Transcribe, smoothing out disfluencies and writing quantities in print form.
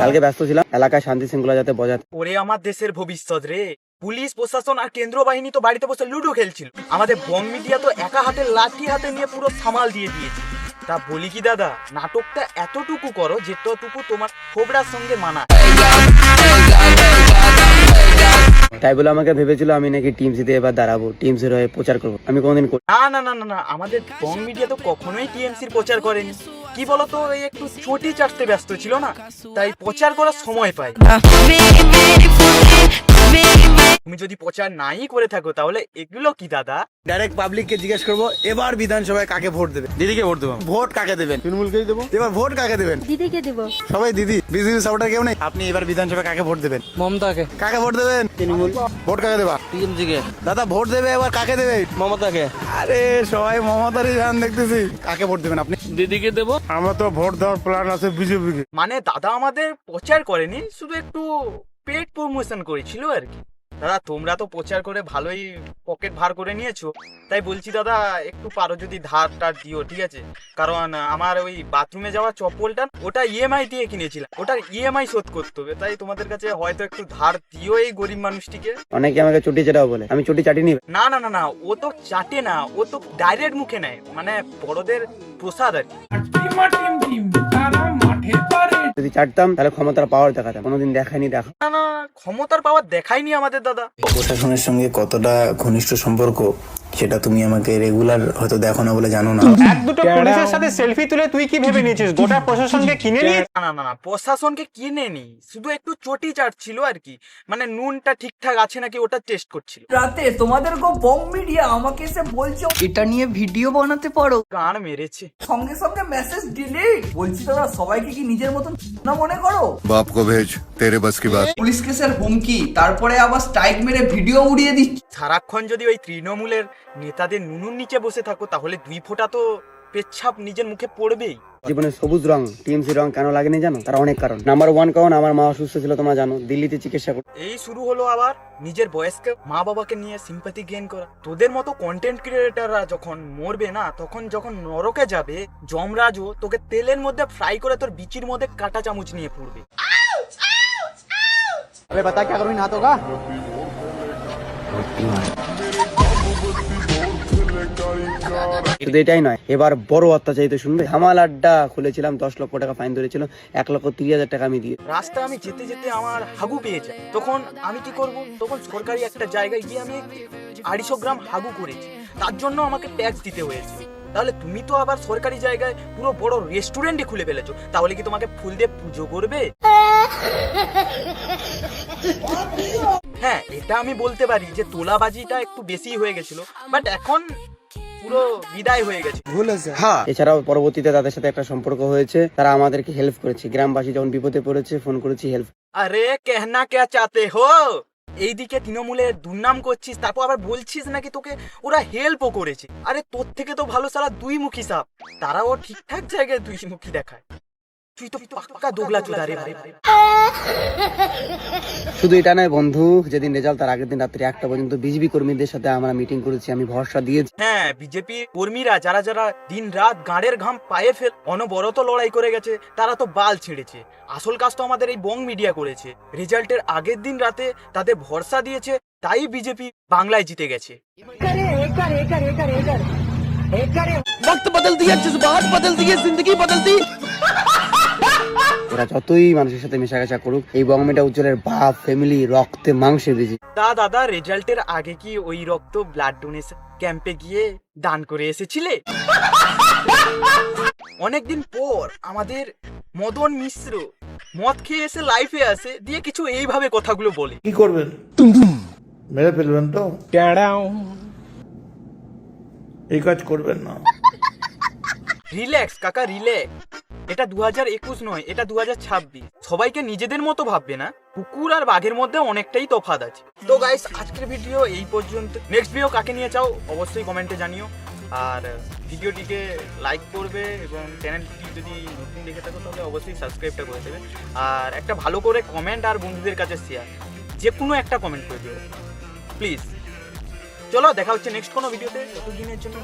কালকে ব্যস্ত ছিলাম এলাকায় শান্তি শৃঙ্খলা যাতে বজায়। ওরে আমার দেশের ভবিষ্যৎ রে, পুলিশ প্রশাসন আর কেন্দ্র বাহিনী তো বাড়িতে বসে লুডো খেলছিল, আমাদের বং মিডিয়া তো একা হাতে লাঠি হাতে নিয়ে পুরো সামাল দিয়ে দিয়েছে। তা বলি কি দাদা, নাটকটা এতটুকু করো যেতটুকু তোমার খোবরার সঙ্গে মানা। তাই বলে আমাকে ভেবেছিল আমি নাকি টিএমসিতে এবার দাঁড়াবো, টিএমসির হয়ে প্রচার করবো। আমি কোনোদিন না না না না না, আমাদের বং মিডিয়া তো কখনোই টিএমসির প্রচার করেনি। কি বলতো, এই একটু চটি চাটতে ব্যস্ত ছিল না, তাই প্রচার করার সময় পাই। তুমি যদি প্রচার নাই করে থাকো তাহলে এগুলো কি দাদা? ডাইরেক্ট পাবলিককে জিজ্ঞেস করবো এবার বিধানসভায় কাকে ভোট দেবে। দিদিকে ভোট দেবো। ভোট কাকে দেবেন? তৃণমূলকেই দেবো। এবার ভোট কাকে দেবেন? দিদিকে দেব। সবাই দিদি, বিজেপি সাপোর্টার কেউ নেই। আপনি এবার বিধানসভায় কাকে ভোট দেবেন? মমতাকে। কাকে ভোট দেবেন? তৃণমূল। ভোট কাকে দেবা? টিএমসিকে। দাদা ভোট দেবে এবার কাকে দেবে? মমতাকে। আরে সবাই মমতারই ধ্যান দেখতেছি। কাকে ভোট দেবেন আপনি? দিদিকে দেবো। আমার তো ভোট দেওয়ার প্ল্যান আছে বিজেপিকে। মানে দাদা আমাদের প্রচার করেনি, শুধু একটু পেড প্রমোশন করেছিল আর কি। দাদা তোমরা তো প্রচার করে ভালোই পকেট ভার করে নিয়েছো, তাই বলছি দাদা একটু পারো যদি ধার টার দিও, ঠিক আছে? কারণ আমার ওই বাথরুমে যাওয়া চপ্পলটা ওটা ইএমআই দিয়ে কিনেছিলাম, ওটার ইএমআই শোধ করতে হবে, তাই তোমাদের কাছে হয়তো একটু ধার দিও এই গরিব মানুষটিকে। অনেকে আমাকে চটি চাটাও বলে, আমি চটি চাটিনি। না না না না, ও তো চাটে না, ও তো ডাইরেক্ট মুখে নেয়, মানে বড়দের প্রসাদ আর কি। যদি চাটতাম তাহলে ক্ষমতার পাওয়ার দেখাতাম, কোনোদিন দেখায়নি। দেখা না না, ক্ষমতার পাওয়ার দেখায়নি আমাদের দাদা। প্রশাসনের সঙ্গে কতটা ঘনিষ্ঠ সম্পর্ক সেটা তুমি আমাকে রেগুলার হয়তো দেখো না বলে জানো না। এক দুটো পুলিশের সাথে সেলফি তুলে তুই কি ভেবে নিয়েছিস গোটা প্রশাসনকে কিনে নিয়ে? না না না না, প্রশাসনকে কিনে নি, শুধু একটু চটি চাটছিল আর কি, মানে নুনটা ঠিকঠাক আছে নাকি ওটা টেস্ট করছিল। রাতে তোমাদের গো বং মিডিয়া আমাকে এসে বলছো এটা নিয়ে ভিডিও বানাতে পারো, গান মেরেছে। সঙ্গে সঙ্গে মেসেজ ডিলিট। বলছি দাদা সবাইকে কি নিজের মতন না মনে করো? বাপ কো ভেজ তেরে বাস কি বাত। পুলিশ কেসের হুমকি, তারপরে আবার স্ট্রাইক মেরে ভিডিও উড়িয়ে দিচ্ছি। সারাক্ষণ যদি ওই তৃণমূলের নেতাদের নুনুর নিচে বসে থাকো তাহলে 2 ফোঁটা তো পেচ্ছাপ নিজের মুখে পড়বেই। জীবনে সবুজ রং টিএমসি রং কেন লাগেনি জানো? তার অনেক কারণ। নাম্বার 1 কারণ আমার মা অসুস্থ ছিল, তোমরা জানো, দিল্লিতে চিকিৎসা করতে। এই শুরু হলো আবার নিজের বয়স্ক মা বাবাকে নিয়ে সিম্পাথি গেইন করা। তোদের মতো কন্টেন্ট ক্রিয়েটাররা যখন মরবে না, তখন যখন নরকে যাবে যমরাজও তোকে তেলের মধ্যে ফ্রাই করে তোর বিচির মধ্যে কাঁটা চামচ নিয়ে পড়বে। আরে বাতা কি করবি না তো কা? শুধু এটাই নয়, এবার বড় অত্যাচারিত শুনবে। হামাল আড্ডা খুলেছিলাম, 10 লক্ষ টাকা ফাইন ধরেছিল, 1,30,000 টাকা আমি দিয়ে। রাস্তায় আমি যেতে যেতে আমার হাগু পেয়ে যায়, তখন আমি কি করব? তখন সরকারি একটা জায়গায় গিয়ে আমি 250 গ্রাম হাগু করেছি, তার জন্য আমাকে ট্যাক্স দিতে হয়েছে। তাহলে তুমি তো আবার সরকারি জায়গায় পুরো বড় রেস্টুরেন্টই খুলে ফেলেছো, তাহলে কি তোমাকে ফুল দিয়ে পুজো করবে? হ্যাঁ, এটা আমি বলতে পারি যে তোলাবাজিটা একটু বেশি হয়ে গেছিল, বাট এখন পুরো বিদায় হয়ে গেছে। ভুল আছে। হ্যাঁ, এছাড়াও পরবর্তীতে তাদের সাথে একটা সম্পর্ক হয়েছে, তারা আমাদেরকে হেল্প করেছে। গ্রামবাসী যখন বিপদে পড়েছে ফোন করেছি, হেল্প। আরে কেহনা কে চাতে হো? এইদিকে তৃণমূলের দুর্নাম করছিস, তারপর আবার বলছিস নাকি তোকে ওরা হেল্পও করেছে। আরে তোর থেকে তো ভালো সারা 2 মুখী সাপ, তারাও ঠিকঠাক জায়গায় 2 মুখী দেখায়। তুই তো পাক্কা দোগলা চোদা রে ভাই। শুধু এটা নয় বন্ধু, যেদিন রেজাল্ট তার আগের দিন রাত্রি 1টা পর্যন্ত বিজেপি কর্মীদের সাথে আমরা মিটিং করেছি, আমি ভরসা দিয়েছি। হ্যাঁ, বিজেপি কর্মীরা যারা যারা দিন রাত গাঁড়ের ঘাম পায়ে ফেল অনবরত লড়াই করে গেছে, তারা তো বাল ছেড়েছে। আসল কাজ তো আমাদের এই বং মিডিয়া করেছে। রেজাল্টের আগের দিন রাতে তাদের ভরসা দিয়েছে, তাই বিজেপি বাংলায় জিতে গেছে। वक्त बदल दिया, जज्बात बदल दिए, जिंदगी बदल दी। ওরা যতই মানুষের সাথে মেশামেশা করুক, এই বংমিটা উজ্জ্বলের বাপ ফ্যামিলি রক্তে মাংসে বেজি। দাদা রেজাল্টের আগে কি ওই রক্ত ব্লাড ডোনেশন ক্যাম্পে গিয়ে দান করে এসেছিলে? অনেকদিন পর আমাদের মদন মিশ্র মদ খেয়ে এসে লাইফে আসে, দিয়ে কিছু এইভাবে কথাগুলো বলে। কি করবেন? মেরে ফেলবেন তো? এই কাজ করবেন না। রিল্যাক্স কাকা, রিল্যাক্স। এটা 2021 নয়, এটা 2026। সবাইকে নিজেদের মতো ভাববে না, কুকুর আর বাঘের মধ্যে অনেকটাই তফাৎ আছে। তো গাইস, আজকের ভিডিও এই পর্যন্ত। নেক্সট ভিডিও কাকে নিয়ে চাও অবশ্যই কমেন্টে জানিও, আর ভিডিওটিকে লাইক করবে এবং চ্যানেলটি যদি নতুন দেখে থাকো তাহলে অবশ্যই সাবস্ক্রাইবটা করে দেবে, আর একটা ভালো করে কমেন্ট আর বন্ধুদের কাছে শেয়ার, যে কোনো একটা কমেন্ট করে দিও প্লিজ। চলো দেখা হচ্ছে নেক্সট কোনো ভিডিওতে, ততদিনের জন্য